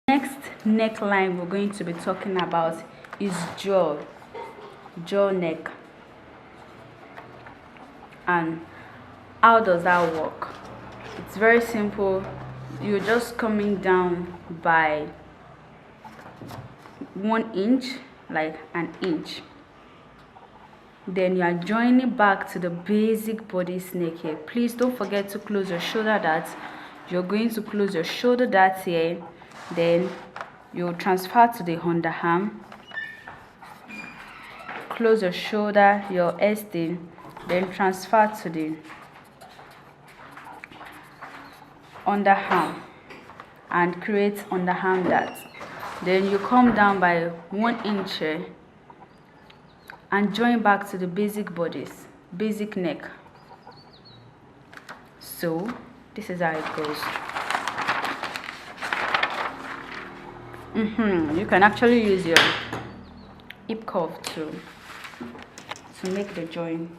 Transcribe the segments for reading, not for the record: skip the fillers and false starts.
Next neckline we're going to be talking about is jaw neck. And how does that work? It's very simple. You're just coming down by 1 inch, like an inch. Then you are joining back to the basic body snake here. Please don't forget to close your shoulder dart. You're going to close your shoulder dart here. Then you'll transfer to the underarm. Close your shoulder, your S-thing, then transfer to the underarm and create underarm dart. Then you come down by 1 inch here and join back to the basic neck. So this is how it goes. You can actually use your hip curve to make the join.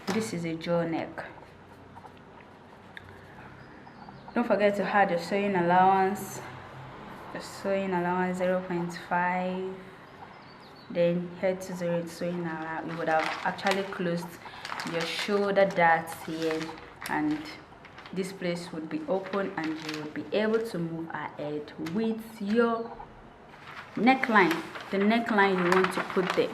This is a jaw neck. Don't forget to add your sewing allowance. The sewing allowance 0.5. Then head to the sewing allowance. You would have actually closed your shoulder darts here, and this place would be open, and you would be able to move ahead with your neckline, the neckline you want to put there.